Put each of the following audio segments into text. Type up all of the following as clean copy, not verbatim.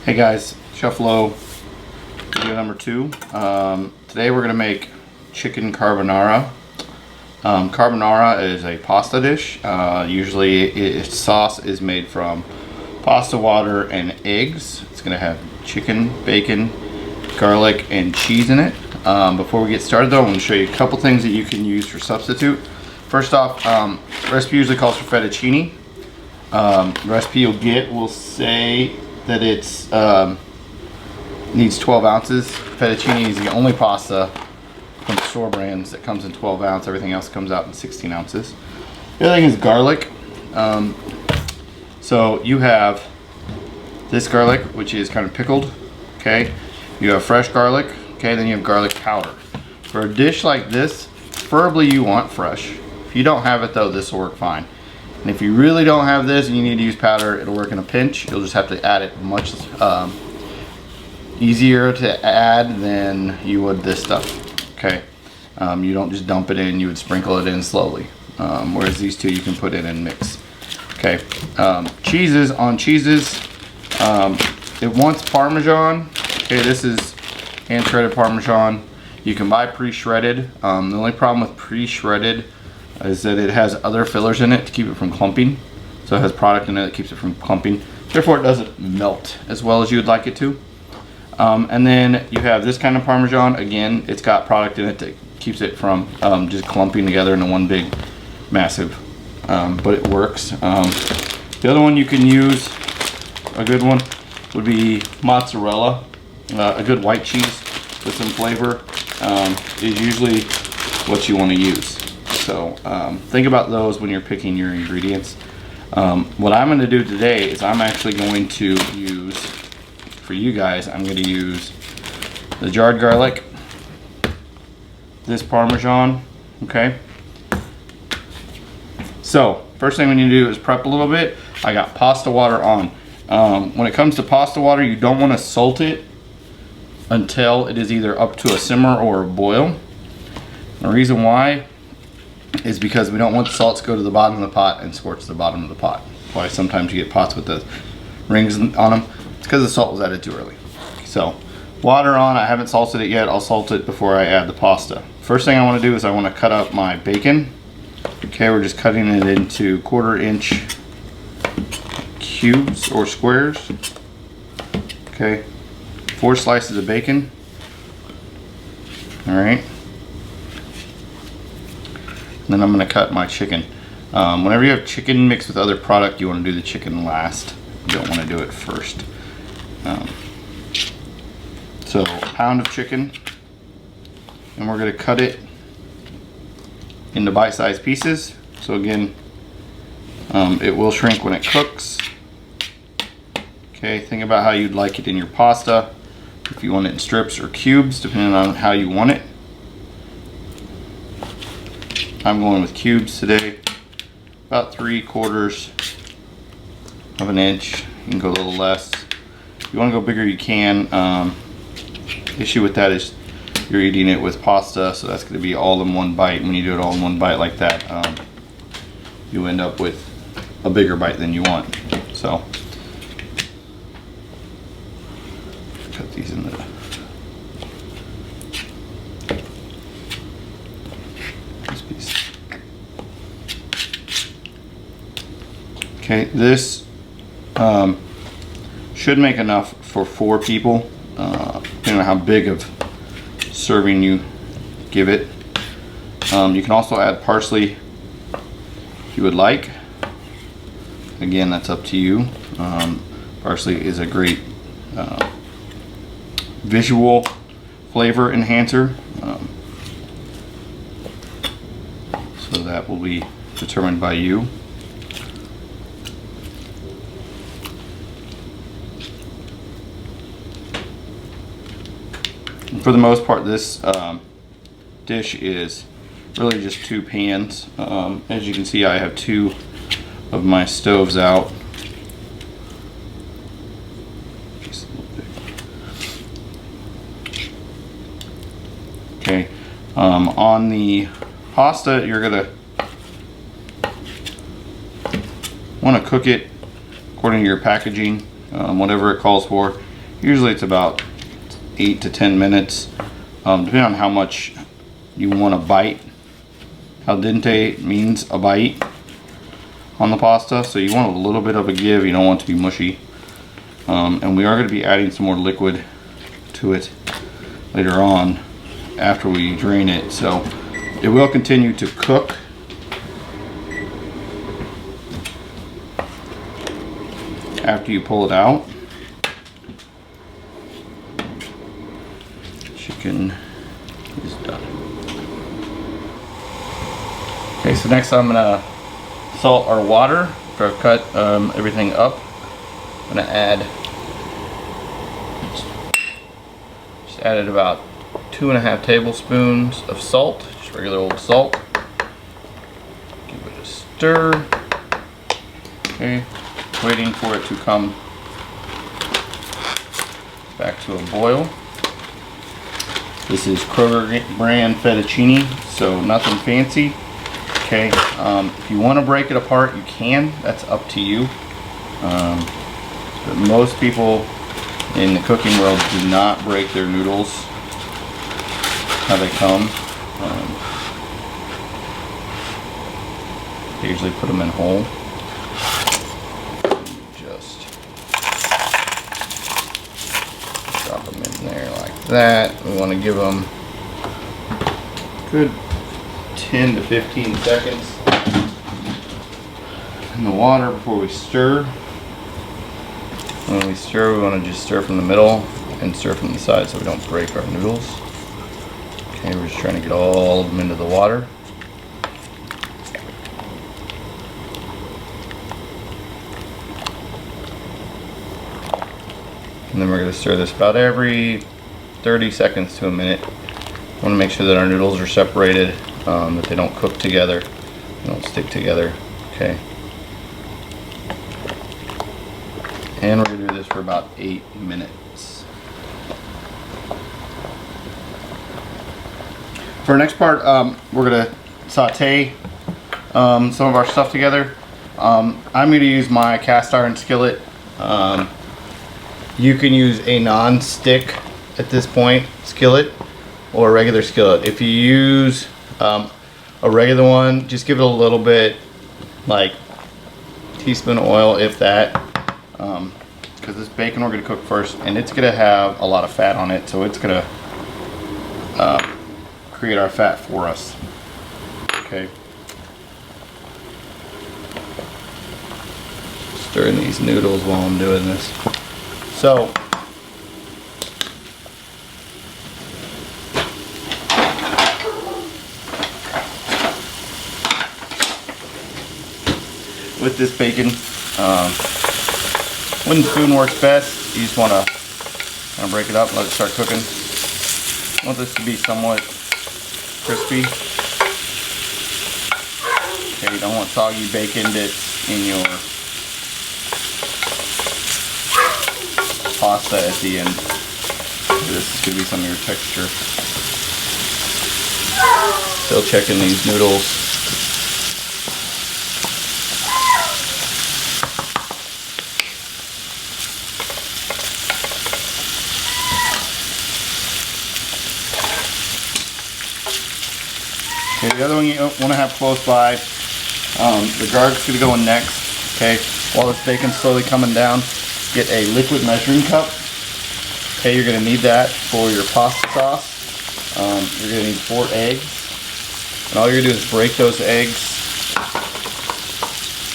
Hey guys, Chef Low, video number 2. Today we're going to make chicken carbonara. Carbonara is a pasta dish. Usually its sauce is made from pasta water and eggs. It's going to have chicken, bacon, garlic, and cheese in it. Before we get started though, I'm going to show you a couple things that you can use for substitute. First off, recipe usually calls for fettuccine. The recipe you'll get will say that it's needs 12 ounces. Fettuccine is the only pasta from store brands that comes in 12 ounce. Everything else comes out in 16 ounces. The other thing is garlic. So you have this garlic, which is kind of pickled. Okay, you have fresh garlic. Okay, then you have garlic powder. For a dish like this, preferably you want fresh. If you don't have it though, this will work fine. And if you really don't have this and you need to use powder, it'll work in a pinch. You'll just have to add it much easier to add than you would this stuff. Okay, you don't just dump it in, you would sprinkle it in slowly. Whereas these two you can put in and mix. Okay, cheeses, it wants Parmesan. Okay, this is hand shredded Parmesan. You can buy pre-shredded. The only problem with pre-shredded is that it has other fillers in it to keep it from clumping. So it has product in it that keeps it from clumping. Therefore it doesn't melt as well as you would like it to. And then you have this kind of Parmesan. Again, it's got product in it that keeps it from just clumping together into one big massive, but it works. The other one you can use, a good one, would be mozzarella. A good white cheese with some flavor is usually what you want to use. So think about those when you're picking your ingredients. What I'm going to do today is I'm actually going to use, for you guys, I'm going to use the jarred garlic, this Parmesan, okay? So first thing we need to do is prep a little bit. I got pasta water on. When it comes to pasta water, you don't want to salt it until it is either up to a simmer or a boil. The reason why is because we don't want the salt to go to the bottom of the pot and scorch the bottom of the pot. Why sometimes you get pots with the rings on them. It's because the salt was added too early. So water on, I haven't salted it yet. I'll salt it before I add the pasta. First thing I want to do is I want to cut up my bacon. Okay, we're just cutting it into 1/4 inch cubes or squares. Okay, 4 slices of bacon. All right. Then I'm going to cut my chicken. Whenever you have chicken mixed with other product, you want to do the chicken last. You don't want to do it first. So a pound of chicken, and we're going to cut it into bite-sized pieces. So again, it will shrink when it cooks. Okay, think about how you'd like it in your pasta. If you want it in strips or cubes, depending on how you want it. I'm going with cubes today, about 3/4 of an inch. You can go a little less. If you want to go bigger, you can. Issue with that is you're eating it with pasta, so that's going to be all in one bite. When you do it all in one bite like that, you end up with a bigger bite than you want. So cut these in the Okay, this should make enough for 4 people, depending on how big of serving you give it. You can also add parsley if you would like. Again, that's up to you. Parsley is a great visual flavor enhancer. So that will be determined by you. For the most part, this dish is really just 2 pans. As you can see, I have 2 of my stoves out. Okay, on the pasta, you're gonna want to cook it according to your packaging, whatever it calls for. Usually it's about 8 to 10 minutes, depending on how much you want to bite. Al dente means a bite on the pasta, so you want a little bit of a give. You don't want it to be mushy. And we are going to be adding some more liquid to it later on after we drain it, so it will continue to cook. After you pull it out, chicken is done. Okay, so next I'm gonna salt our water after I've cut everything up. I'm gonna add, just added about 2.5 tablespoons of salt, just regular old salt. Give it a stir. Okay, waiting for it to come back to a boil. This is Kroger brand fettuccine, so nothing fancy. Okay, if you want to break it apart, you can. That's up to you. But most people in the cooking world do not break their noodles how they come. They usually put them in whole. Just drop them in there like that. We want to give them a good 10 to 15 seconds in the water before we stir. When we stir, we want to just stir from the middle and stir from the side so we don't break our noodles. Okay, we're just trying to get all of them into the water. And then we're going to stir this about every 30 seconds to a minute. We want to make sure that our noodles are separated, that they don't cook together, they don't stick together. Okay. And we're going to do this for about 8 minutes. For our next part, we're going to saute some of our stuff together. I'm going to use my cast iron skillet. You can use a non-stick at this point skillet or a regular skillet. If you use a regular one, just give it a little bit, like teaspoon of oil, if that, because this bacon we're going to cook first, and it's going to have a lot of fat on it, so it's going to create our fat for us. Okay. Stirring these noodles while I'm doing this. So with this bacon, wooden spoon works best. You just want to kind of break it up and let it start cooking. I want this to be somewhat crispy. Okay, you don't want soggy bacon that's in your pasta at the end. This is going to be some of your texture. Still checking these noodles. Okay, the other one you want to have close by, the garlic's going to go in next. Okay, while this bacon's slowly coming down, get a liquid measuring cup. Okay, you're going to need that for your pasta sauce. You're going to need 4 eggs. And all you're going to do is break those eggs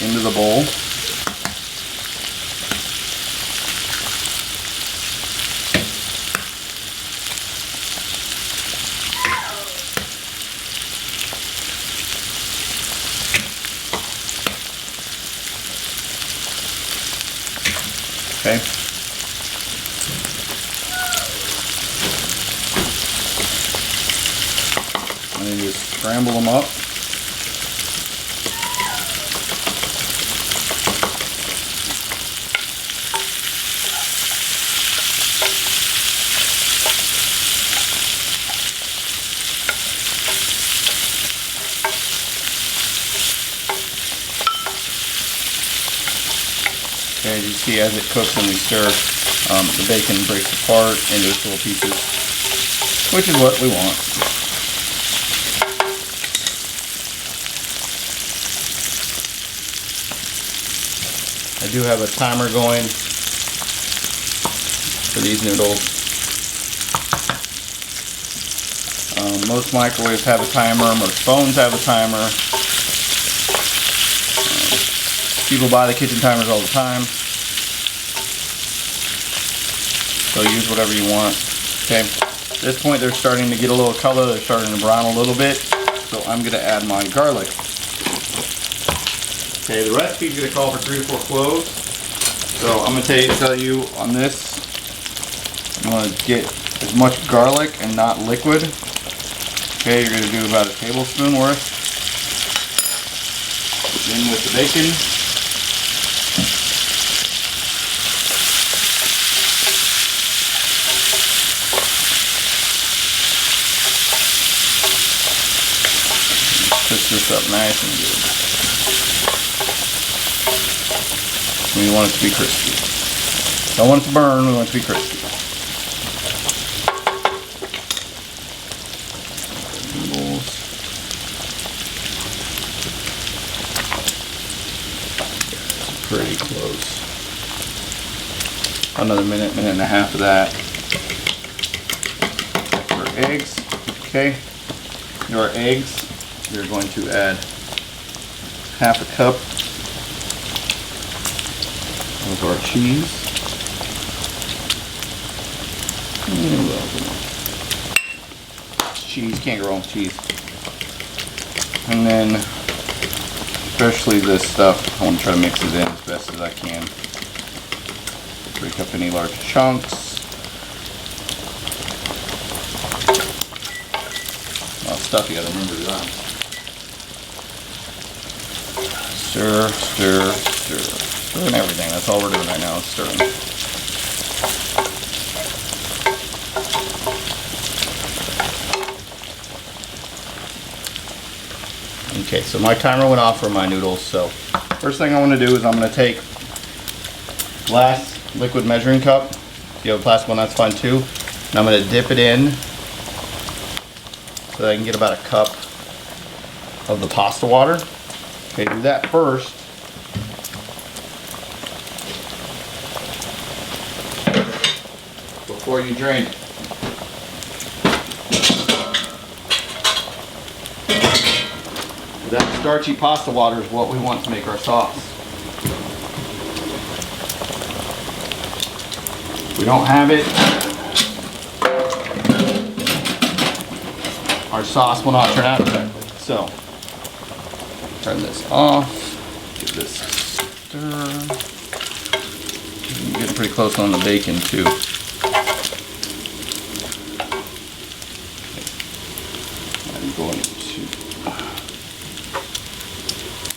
into the bowl. Okay. And then just scramble them up. Okay, as you see, as it cooks and we stir, the bacon breaks apart into its little pieces, which is what we want. I do have a timer going for these noodles. Most microwaves have a timer, most phones have a timer. People buy the kitchen timers all the time. So use whatever you want. Okay, at this point they're starting to get a little color, they're starting to brown a little bit. So I'm going to add my garlic. Okay, the recipe is going to call for 3 to 4 cloves. So I'm going to tell you on this, you want to get as much garlic and not liquid. Okay, you're going to do about a tablespoon worth. In with the bacon. Push this up nice and good. We want it to be crispy. Don't want it to burn, we want it to be crispy. Noodles. Pretty close. Another minute, minute and a half of that. For eggs, okay. Your eggs. We're going to add half a cup of our cheese. Cheese, can't go wrong with cheese. And then, especially this stuff, I want to try to mix it in as best as I can. Break up any large chunks. A lot of stuff you gotta remember to do that. Stir, stir, stir. Stirring everything. That's all we're doing right now is stirring. Okay, so my timer went off for my noodles. So first thing I want to do is I'm going to take glass liquid measuring cup. If you have a plastic one, that's fine too. And I'm going to dip it in so that I can get about a cup of the pasta water. Okay, do that first. Before you drain it. That starchy pasta water is what we want to make our sauce. If we don't have it, our sauce will not turn out correctly. So, turn this off, give this a stir. I'm getting pretty close on the bacon too. I'm going to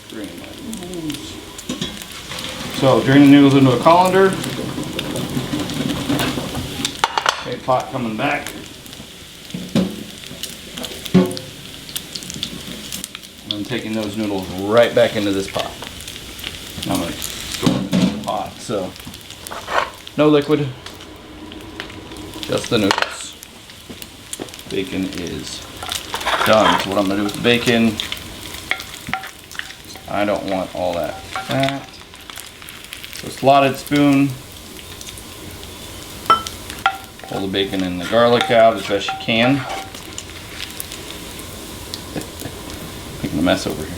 drain my noodles. So, drain the noodles into a colander. Okay, pot coming back. I'm taking those noodles right back into this pot. I'm going to store them in the pot. So, no liquid, just the noodles. Bacon is done. So what I'm going to do with the bacon, I don't want all that fat. So slotted spoon, pull the bacon and the garlic out as best you can. Making a mess over here.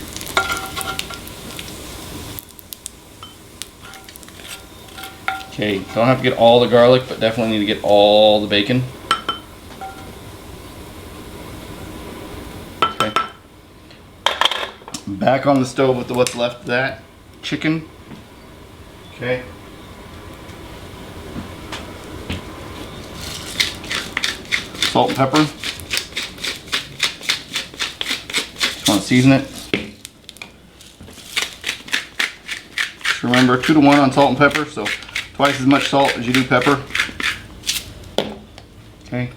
Okay, don't have to get all the garlic, but definitely need to get all the bacon. Okay. Back on the stove with what's left of that chicken. Okay. Salt and pepper. Just want to season it. Just remember 2 to 1 on salt and pepper, so twice as much salt as you do pepper. Okay.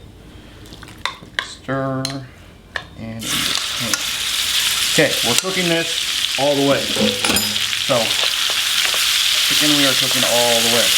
Stir and in this pan. Okay, we're cooking this all the way. So chicken we are cooking all the way.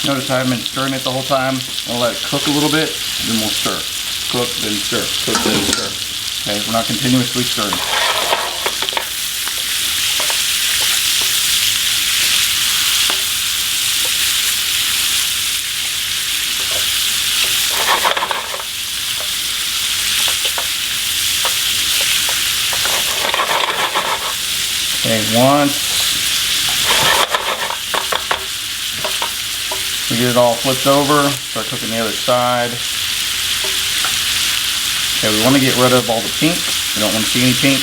Notice I haven't been stirring it the whole time. I'll let it cook a little bit, then we'll stir. Cook, then stir. Cook, then stir. Okay, we're not continuously stirring. Okay, once we get it all flipped over, start cooking the other side. Okay, we want to get rid of all the pink. We don't want to see any pink.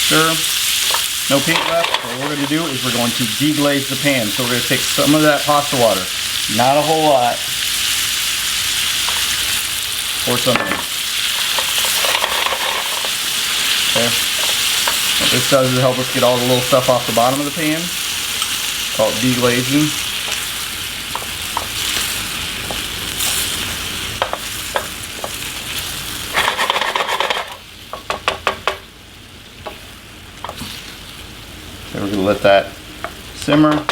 Stir. No pink left. What we're going to do is we're going to deglaze the pan. So we're going to take some of that pasta water, not a whole lot, pour some in. Okay. What this does is help us get all the little stuff off the bottom of the pan. Call it deglazing. We're going to let that simmer.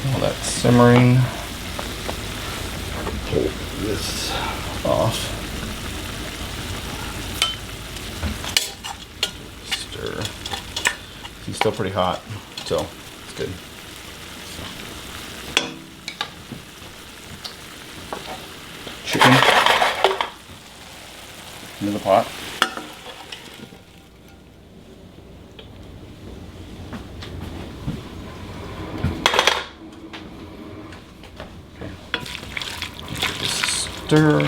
All that simmering. Pull this off. Stir. It's still pretty hot, so it's good. Chicken into the pot. Stir.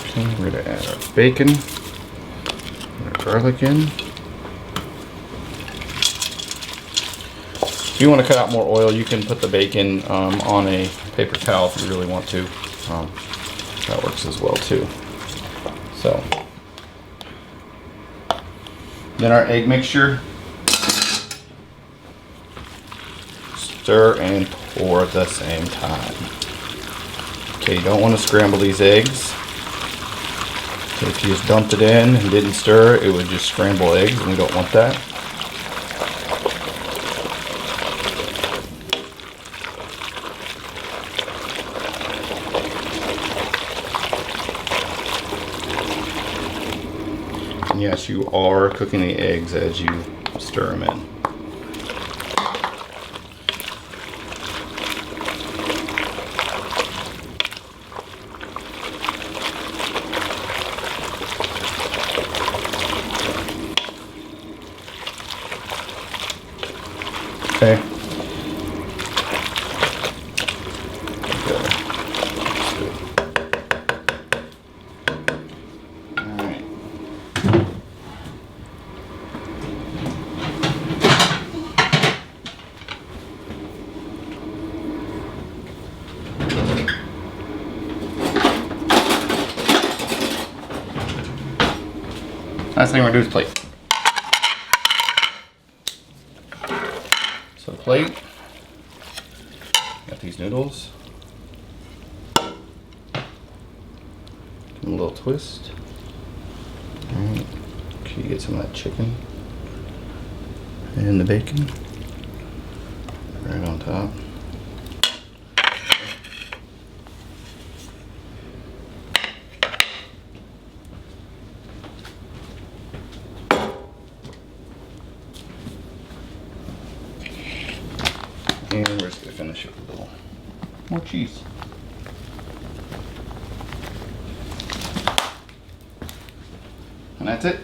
Okay, we're going to add our bacon, our garlic in. If you want to cut out more oil, you can put the bacon on a paper towel if you really want to. That works as well too. So, then our egg mixture. Stir and pour at the same time. Okay, you don't want to scramble these eggs. If you just dumped it in and didn't stir, it would just scramble eggs, and we don't want that. And yes, you are cooking the eggs as you stir them in. Last thing we're gonna do is plate. So plate, got these noodles. Give them a little twist. Alright, can you get some of that chicken and the bacon right on top. And we're just gonna finish it with a little more cheese. And that's it.